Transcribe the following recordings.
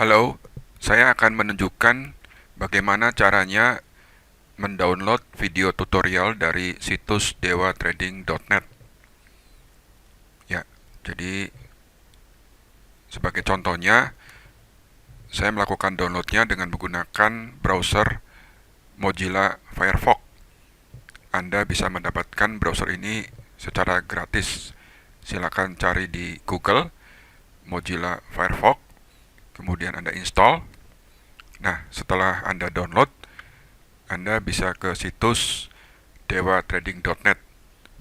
Halo, saya akan menunjukkan bagaimana caranya mendownload video tutorial dari situs dewatrading.net. Ya, jadi sebagai contohnya, saya melakukan downloadnya dengan menggunakan browser Mozilla Firefox. Anda bisa mendapatkan browser ini secara gratis. Silakan cari di Google Mozilla Firefox, kemudian Anda install. Nah, setelah Anda download, Anda bisa ke situs dewatrading.net,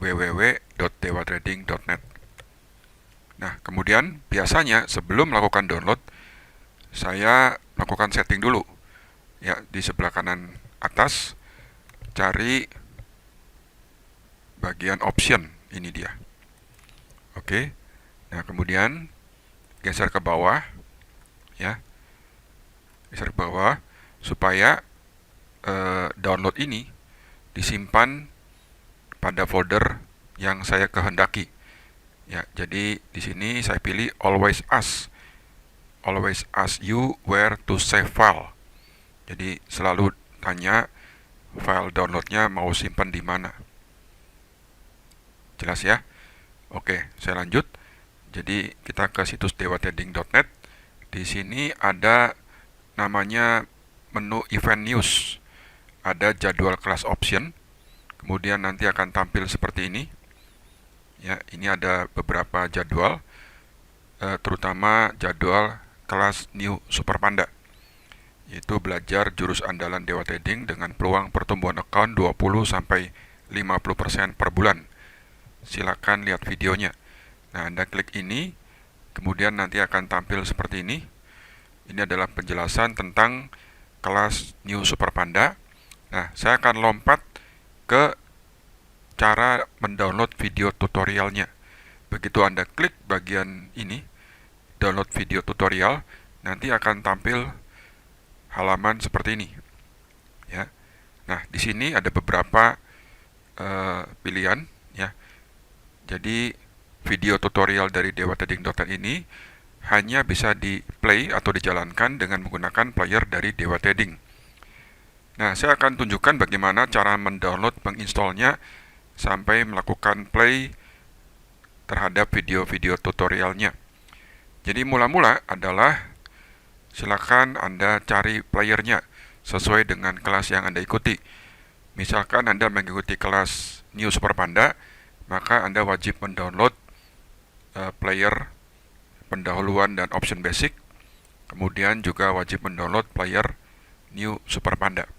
www.dewatrading.net. Nah, kemudian biasanya sebelum melakukan download, saya melakukan setting dulu. Ya, di sebelah kanan atas cari bagian option, ini dia. Oke. Nah, kemudian geser ke bawah ya. Geser ke bawah supaya download ini disimpan pada folder yang saya kehendaki. Ya, jadi di sini saya pilih always ask you where to save file. Jadi selalu tanya file downloadnya mau simpan di mana. Jelas ya? Oke, saya lanjut. Jadi kita ke situs dewatrading.net. Di sini ada namanya menu event news. Ada jadwal kelas option. Kemudian nanti akan tampil seperti ini. Ya, ini ada beberapa jadwal, terutama jadwal kelas New Super Panda, yaitu belajar jurus andalan Dewa Trading dengan peluang pertumbuhan account 20-50% per bulan. Silakan lihat videonya. Nah, Anda klik ini, kemudian nanti akan tampil seperti ini. Ini adalah penjelasan tentang kelas New Super Panda. Nah, saya akan lompat ke cara mendownload video tutorialnya. Begitu Anda klik bagian ini, download video tutorial, nanti akan tampil halaman seperti ini. Ya. Nah, di sini ada beberapa pilihan ya. Jadi video tutorial dari dewatrading.net ini hanya bisa di play atau dijalankan dengan menggunakan player dari Dewa Trading. Nah, saya akan tunjukkan bagaimana cara mendownload, menginstallnya sampai melakukan play terhadap video-video tutorialnya. Jadi mula-mula adalah silakan Anda cari playernya sesuai dengan kelas yang Anda ikuti. Misalkan Anda mengikuti kelas New Super Panda, maka Anda wajib mendownload player pendahuluan dan option basic. Kemudian juga wajib mendownload player New Super Panda.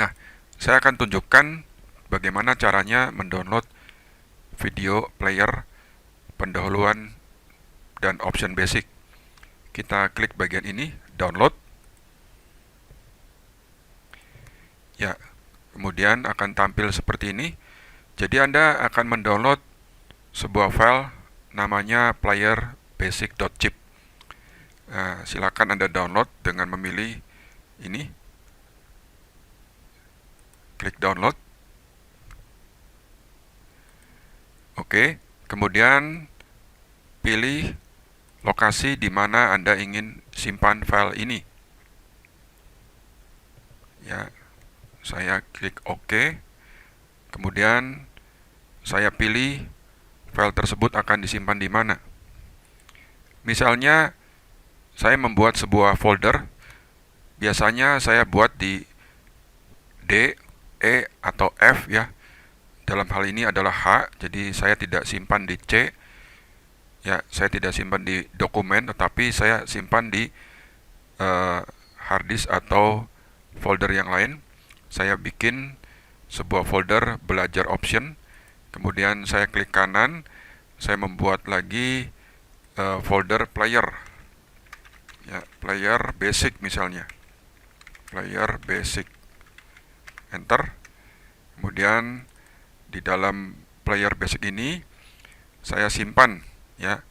Nah, saya akan tunjukkan bagaimana caranya mendownload video player pendahuluan dan option basic. Kita klik bagian ini, download. Ya, kemudian akan tampil seperti ini. Jadi Anda akan mendownload sebuah file namanya playerbasic.zip. Silakan Anda download dengan memilih ini. Klik download. Oke, kemudian pilih lokasi di mana Anda ingin simpan file ini. Ya, saya klik OK. Kemudian saya pilih file tersebut akan disimpan di mana. Misalnya saya membuat sebuah folder. Biasanya saya buat di D, E, atau F ya. Dalam hal ini adalah H, jadi saya tidak simpan di C. Ya, saya tidak simpan di dokumen, tetapi saya simpan di hard disk atau folder yang lain. Saya bikin sebuah folder belajar option, kemudian saya klik kanan, saya membuat lagi folder player. Ya, player basic misalnya. Player basic. Enter. Kemudian di dalam player basic ini saya simpan ya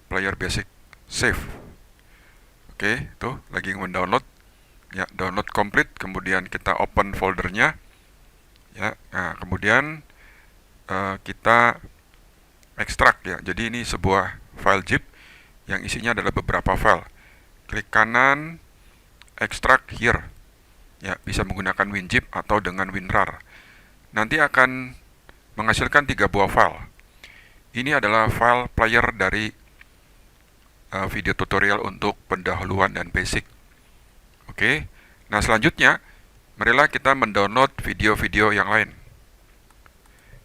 player basic save. Oke, tuh lagi mendownload. Ya, download complete, kemudian kita open foldernya. Ya, nah, kemudian kita ekstrak ya. Jadi ini sebuah file zip yang isinya adalah beberapa file. klik kanan, extract here. Ya, bisa menggunakan WinZip atau dengan WinRAR. Nanti akan menghasilkan 3 buah file. Ini adalah file player dari video tutorial untuk pendahuluan dan basic. Oke. Nah, selanjutnya marilah kita mendownload video-video yang lain.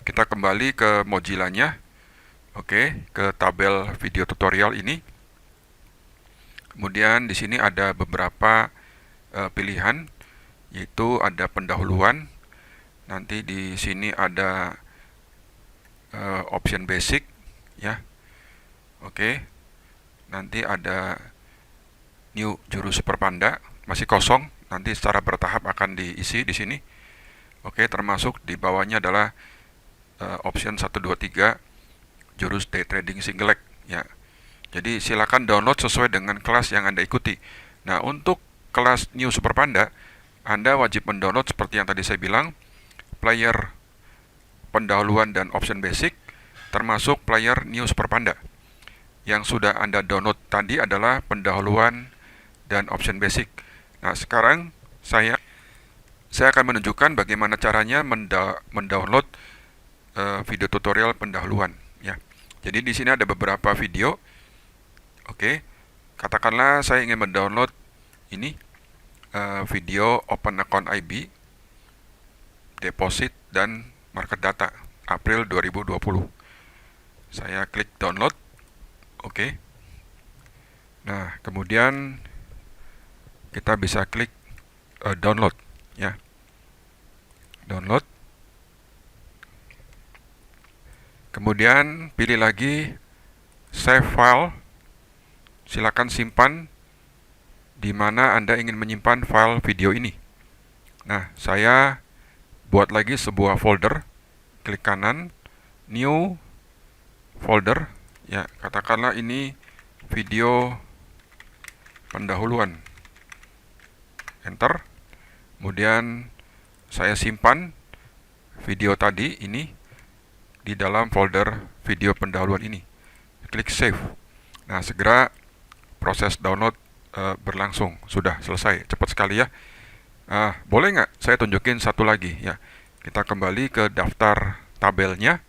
Kita kembali ke Mozilla-nya. Oke, ke tabel video tutorial ini. Kemudian di sini ada beberapa pilihan, yaitu ada pendahuluan. Nanti di sini ada option basic, ya. Oke. Nanti ada new juru Super Panda, masih kosong. Nanti secara bertahap akan diisi di sini. Oke, termasuk di bawahnya adalah option 1 2 3 jurus day trading single leg, ya. Jadi silakan download sesuai dengan kelas yang Anda ikuti. Nah, untuk kelas New Super Panda, Anda wajib mendownload seperti yang tadi saya bilang, player pendahuluan dan option basic, termasuk player New Super Panda. Yang sudah Anda download tadi adalah pendahuluan dan option basic. Nah, sekarang saya akan menunjukkan bagaimana caranya mendownload video tutorial pendahuluan, ya. Jadi di sini ada beberapa video. Oke, katakanlah saya ingin mendownload ini video Open Account IB, Deposit dan Market Data April 2020. Saya klik download. Oke. Nah, kemudian kita bisa klik download, ya. Download. Kemudian pilih lagi save file. Silakan simpan di mana Anda ingin menyimpan file video ini. Nah, saya buat lagi sebuah folder. Klik kanan, new folder, ya. Katakanlah ini video pendahuluan. Enter. Kemudian saya simpan video tadi ini di dalam folder video pendahuluan ini. Klik save. Nah, segera proses download berlangsung. Sudah selesai, cepat sekali, ya. Boleh nggak saya tunjukin satu lagi, ya. Kita kembali ke daftar tabelnya.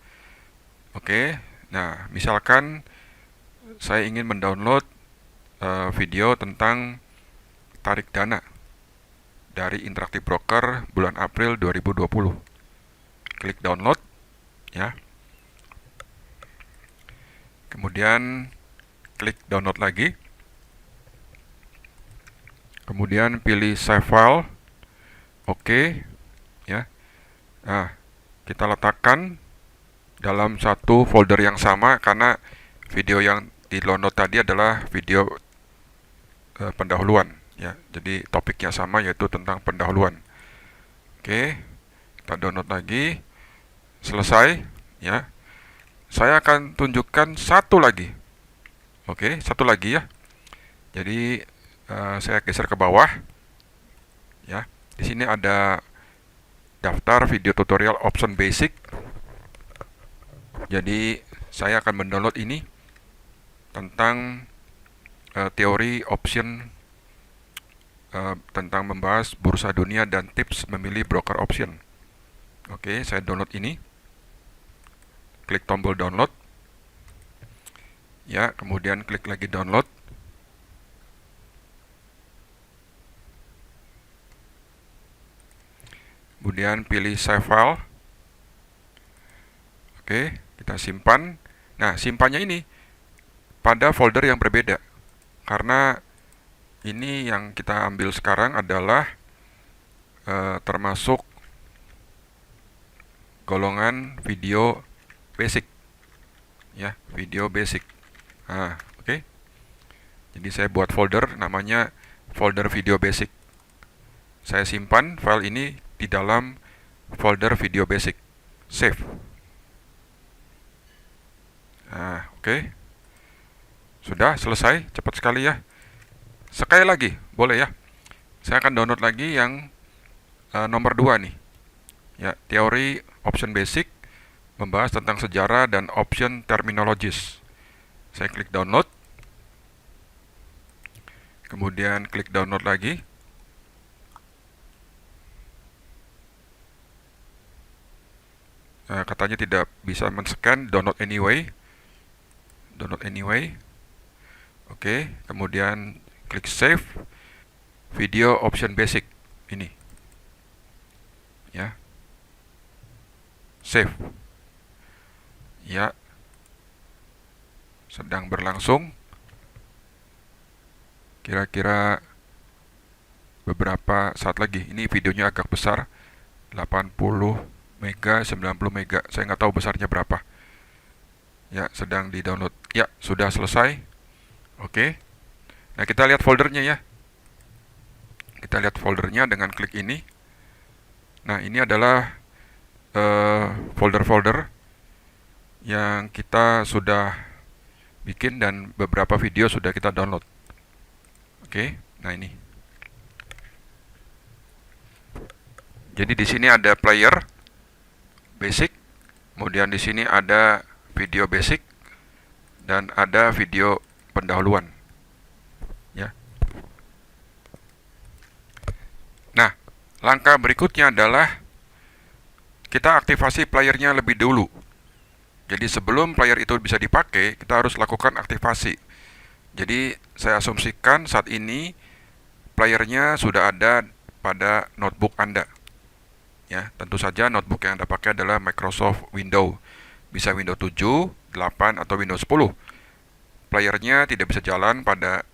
Oke. Nah, misalkan saya ingin mendownload video tentang tarik dana dari Interactive Broker bulan April 2020. Klik download, ya. Kemudian klik download lagi. Kemudian pilih save file. Oke, ya. Nah, kita letakkan dalam satu folder yang sama karena video yang di-download tadi adalah video pendahuluan, ya. Jadi topiknya sama, yaitu tentang pendahuluan. Oke, kita download lagi. Selesai, ya. Saya akan tunjukkan satu lagi. Oke, satu lagi, ya. Jadi saya geser ke bawah, ya. Di sini ada daftar video tutorial option basic. Jadi saya akan mendownload ini tentang teori option, tentang membahas bursa dunia dan tips memilih broker option. Oke, saya download ini. Klik tombol download, ya. Kemudian klik lagi download. Kemudian pilih save file. Oke, kita simpan. Nah, simpannya ini pada folder yang berbeda, karena ini yang kita ambil sekarang adalah termasuk golongan video basic, ya, video basic. Oke. Jadi saya buat folder namanya folder video basic. Saya simpan file ini di dalam folder video basic. Save. Oke. Sudah selesai, cepat sekali, ya. Sekali lagi, boleh, ya. Saya akan download lagi yang nomor 2 nih. Ya, teori option basic membahas tentang sejarah dan option terminologis. Saya klik download. kemudian klik download lagi. Nah, katanya tidak bisa men-scan, download anyway. Download anyway. Oke, kemudian klik save. Video option basic ini. Ya. Save. Ya. Sedang berlangsung. Kira-kira beberapa saat lagi. Ini videonya agak besar. 80 mega, 90 mega. Saya nggak tahu besarnya berapa. Ya, sedang di-download. Ya, sudah selesai. Oke. Nah, kita lihat foldernya ya. Kita lihat foldernya dengan klik ini. Nah, ini adalah folder-folder yang kita sudah bikin dan beberapa video sudah kita download. Oke. Nah, ini. Jadi di sini ada player basic, kemudian di sini ada video basic dan ada video pendahuluan. Ya. Nah, langkah berikutnya adalah kita aktivasi playernya lebih dulu. Jadi sebelum player itu bisa dipakai, kita harus lakukan aktivasi. Jadi saya asumsikan saat ini playernya sudah ada pada notebook Anda. Ya, tentu saja notebook yang Anda pakai adalah Microsoft Windows. Bisa Windows 7, 8, atau Windows 10. Playernya tidak bisa jalan pada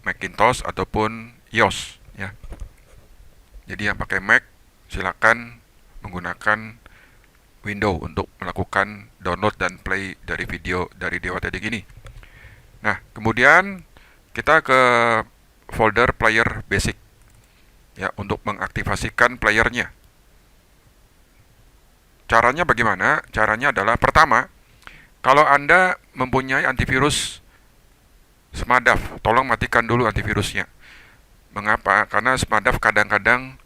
Macintosh ataupun iOS. Ya. Jadi yang pakai Mac, silakan menggunakan Windows untuk melakukan download dan play dari video dari Dewa Teding ini. Nah, kemudian kita ke folder player basic. Ya, untuk mengaktifasikan playernya. Caranya bagaimana? Caranya adalah pertama, kalau Anda mempunyai antivirus Smadaf, tolong matikan dulu antivirusnya. Mengapa? Karena Smadaf kadang-kadang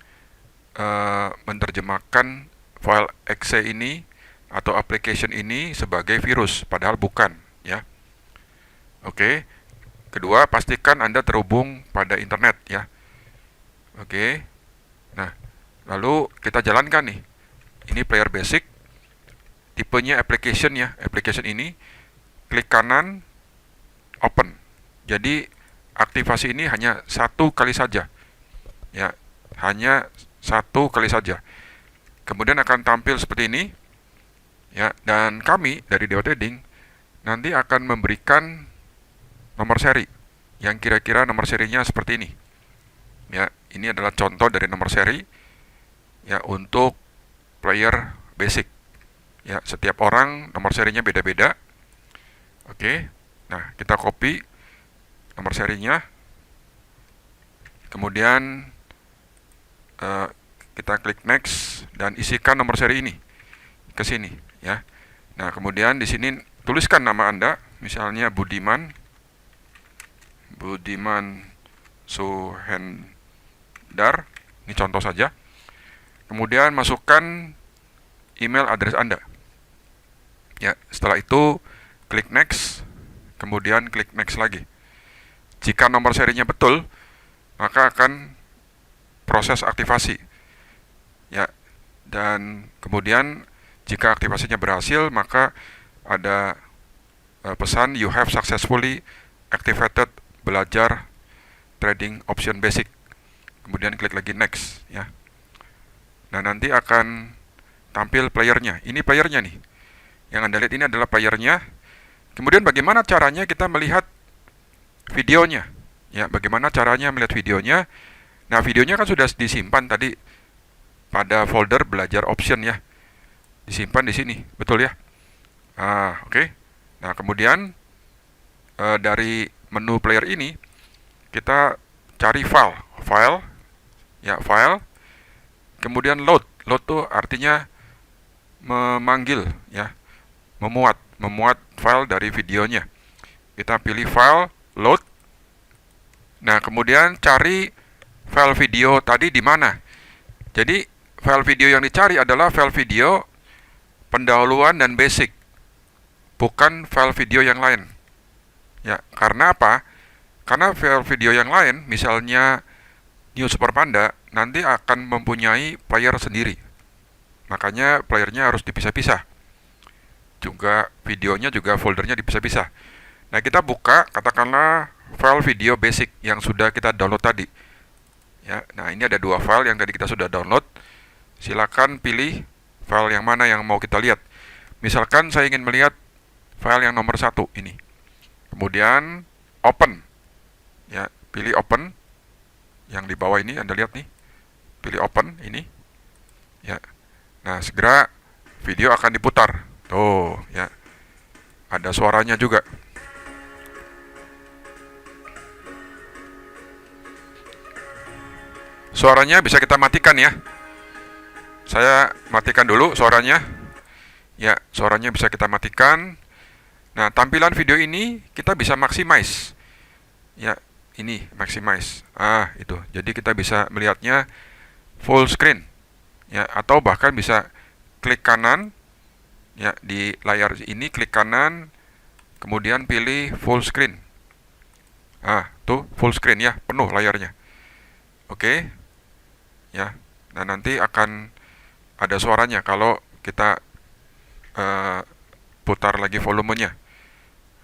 menerjemahkan file exe ini atau application ini sebagai virus, padahal bukan, ya. Oke. Kedua, pastikan Anda terhubung pada internet, ya. Oke. Nah, lalu kita jalankan nih. Ini player basic, tipenya application ya. Application ini klik kanan, open. Jadi aktivasi ini hanya satu kali saja, ya, hanya satu kali saja. Kemudian akan tampil seperti ini, ya. Dan kami dari Dewa Teding nanti akan memberikan nomor seri yang kira-kira nomor serinya seperti ini. Ya, ini adalah contoh dari nomor seri, ya, untuk player basic. Ya, setiap orang nomor serinya beda-beda. Oke. Nah, kita copy nomor serinya. Kemudian kita klik next dan isikan nomor seri ini ke sini, ya. Nah, kemudian di sini tuliskan nama Anda, misalnya Budiman Suhendar. Ini contoh saja. Kemudian masukkan email address Anda. Ya, setelah itu klik next, kemudian klik next lagi. Jika nomor serinya betul, maka akan proses aktivasi. Ya, dan kemudian jika aktivasinya berhasil, maka ada pesan you have successfully activated belajar trading option basic. Kemudian klik lagi next, ya. Nah, nanti akan tampil playernya. Ini playernya nih. Yang Anda lihat ini adalah playernya. Kemudian bagaimana caranya kita melihat videonya? Ya, bagaimana caranya melihat videonya? Nah, videonya kan sudah disimpan tadi pada folder belajar option ya. Disimpan di sini, betul ya? Oke. Nah, kemudian dari menu player ini kita cari file, ya, file. Kemudian load tuh artinya memanggil, ya, memuat file dari videonya. Kita pilih file, load. Nah, kemudian cari file video tadi di mana. Jadi file video yang dicari adalah file video pendahuluan dan basic, bukan file video yang lain. Ya, karena apa? Karena file video yang lain, misalnya New Super Panda, nanti akan mempunyai player sendiri. Makanya playernya harus dipisah-pisah. Juga videonya juga foldernya dipisah-pisah. Nah, kita buka katakanlah file video basic yang sudah kita download tadi. Ya, nah ini ada dua file yang tadi kita sudah download. Silakan pilih file yang mana yang mau kita lihat. Misalkan saya ingin melihat file yang nomor 1 ini. Kemudian open. Ya, pilih open. Yang di bawah ini Anda lihat nih. Pilih open ini. Ya. Nah, segera video akan diputar. Tuh, ya. Ada suaranya juga. Suaranya bisa kita matikan ya. Saya matikan dulu suaranya. Ya, suaranya bisa kita matikan. Nah, tampilan video ini kita bisa maximize. Ya, ini maximize. Itu. Jadi kita bisa melihatnya full screen. Ya, atau bahkan bisa klik kanan. Ya, di layar ini klik kanan, kemudian pilih full screen. Tuh full screen ya, penuh layarnya. Oke. Ya. Nah, nanti akan ada suaranya kalau kita putar lagi volumenya.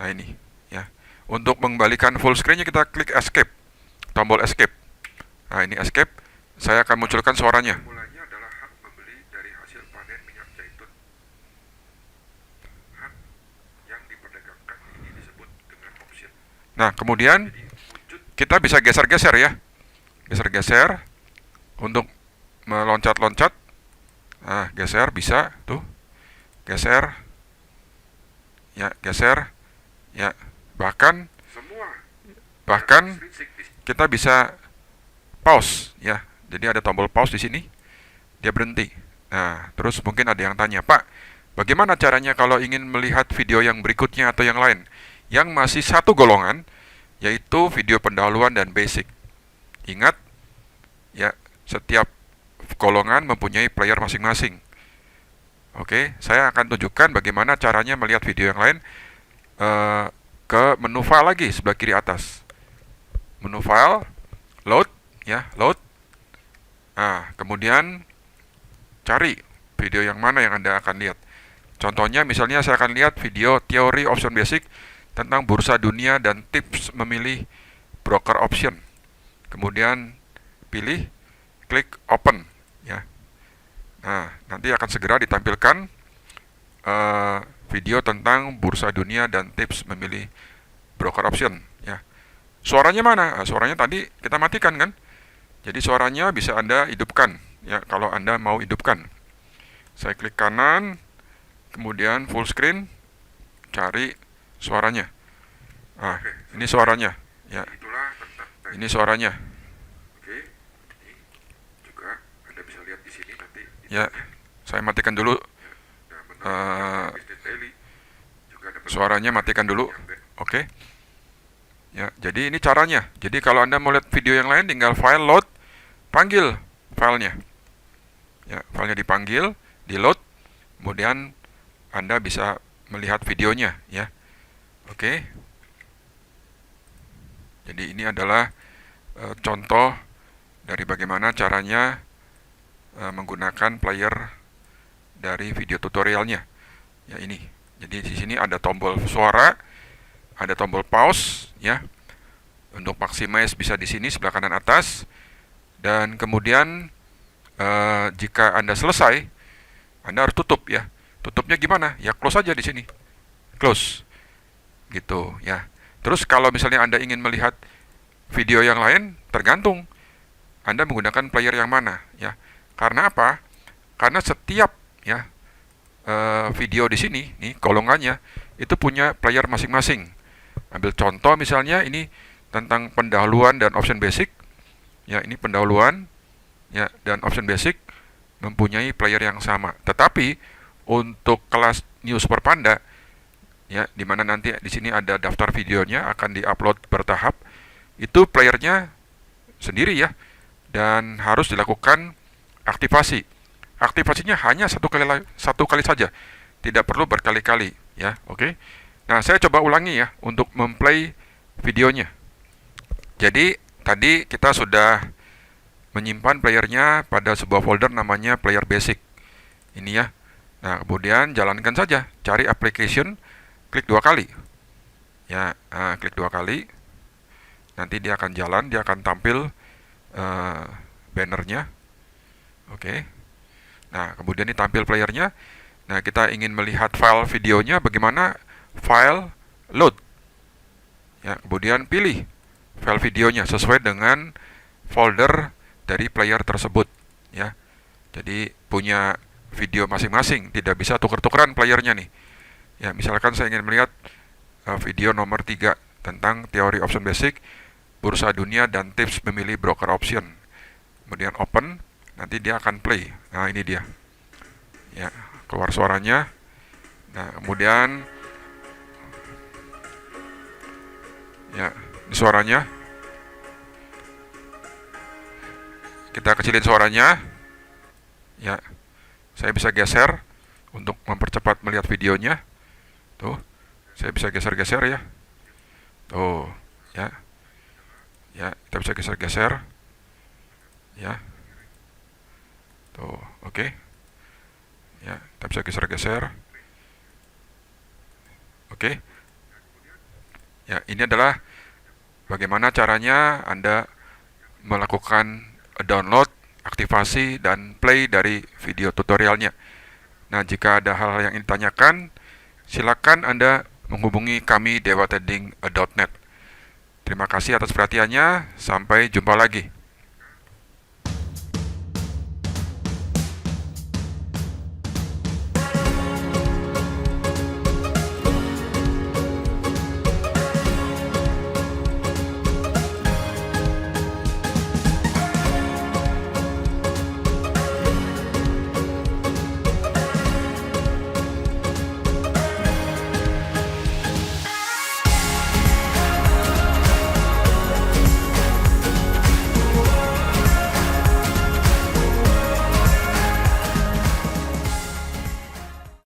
Nah, ini ya. Untuk mengembalikan full screen-nya kita klik escape. Tombol escape. Nah, ini escape. Saya akan munculkan suaranya. Mulanya adalah hak membeli dari hasil panen minyak zaitun. Hak yang diperdagangkan ini disebut dengan option. Nah, kemudian kita bisa geser-geser ya. Geser-geser untuk meloncat-loncat. Nah, geser bisa tuh. Geser. Ya, geser. Ya, bahkan kita bisa pause ya. Jadi ada tombol pause di sini. Dia berhenti. Nah, terus mungkin ada yang tanya, "Pak, bagaimana caranya kalau ingin melihat video yang berikutnya atau yang lain yang masih satu golongan, yaitu video pendahuluan dan basic?" Ingat ya, setiap golongan mempunyai player masing-masing. Oke, saya akan tunjukkan bagaimana caranya melihat video yang lain ke menu file lagi sebelah kiri atas. Menu file, load, ya, load. Nah, kemudian cari video yang mana yang Anda akan lihat. Contohnya, misalnya saya akan lihat video teori option basic tentang bursa dunia dan tips memilih broker option. Kemudian pilih, klik open, ya. Nah, nanti akan segera ditampilkan video tentang bursa dunia dan tips memilih broker option. Ya, suaranya mana? Suaranya tadi kita matikan kan? Jadi suaranya bisa Anda hidupkan. Ya, kalau Anda mau hidupkan. Saya klik kanan, kemudian full screen, cari suaranya. Ini suaranya. Ya, ini suaranya. Ya, saya matikan dulu. Suaranya matikan dulu. Oke. Ya, jadi ini caranya. Jadi kalau Anda mau lihat video yang lain, tinggal file load, panggil filenya. Ya, filenya dipanggil, di load, kemudian Anda bisa melihat videonya. Ya, oke. Jadi ini adalah contoh dari bagaimana caranya menggunakan player dari video tutorialnya. Ya, ini. Jadi di sini ada tombol suara, ada tombol pause ya. Untuk maximize bisa di sini sebelah kanan atas. Dan kemudian jika Anda selesai, Anda harus tutup ya. Tutupnya gimana? Ya close aja di sini. Close. Gitu ya. Terus kalau misalnya Anda ingin melihat video yang lain, tergantung Anda menggunakan player yang mana ya. Karena apa? Karena setiap ya video di sini nih golongannya itu punya player masing-masing. Ambil contoh misalnya ini tentang pendahuluan dan option basic. Ya, ini pendahuluan ya dan option basic mempunyai player yang sama. Tetapi untuk kelas New Super Panda ya, di mana nanti di sini ada daftar videonya akan diupload bertahap, itu playernya sendiri ya, dan harus dilakukan aktivasi. Aktivasinya hanya satu kali saja, tidak perlu berkali-kali ya. Oke. Nah, saya coba ulangi ya untuk memplay videonya. Jadi tadi kita sudah menyimpan playernya pada sebuah folder namanya player basic. Ini ya. Nah, kemudian jalankan saja, cari application, klik 2 kali. Ya, klik 2 kali. Nanti dia akan jalan, dia akan tampil uh, bannernya. Oke. Nah, kemudian ini tampil playernya. Nah, kita ingin melihat file videonya, bagaimana? File load. Ya, kemudian pilih file videonya sesuai dengan folder dari player tersebut. Ya, jadi punya video masing-masing, tidak bisa tuker-tukeran playernya nih. Ya, misalkan saya ingin melihat video nomor 3 tentang teori option basic, bursa dunia dan tips memilih broker option. Kemudian open, nanti dia akan play. Nah, ini dia. Ya, keluar suaranya. Nah, kemudian ya, ini suaranya. Kita kecilin suaranya. Ya, saya bisa geser untuk mempercepat melihat videonya. Tuh, saya bisa geser-geser ya. Tuh, ya. Ya, kita bisa geser-geser. Ya. Tuh, oke. Ya, kita bisa geser-geser. Oke. Ya, ini adalah bagaimana caranya Anda melakukan download, aktivasi, dan play dari video tutorialnya. Nah, jika ada hal-hal yang ingin ditanyakan, silakan Anda menghubungi kami dewatrading.net. Terima kasih atas perhatiannya, sampai jumpa lagi.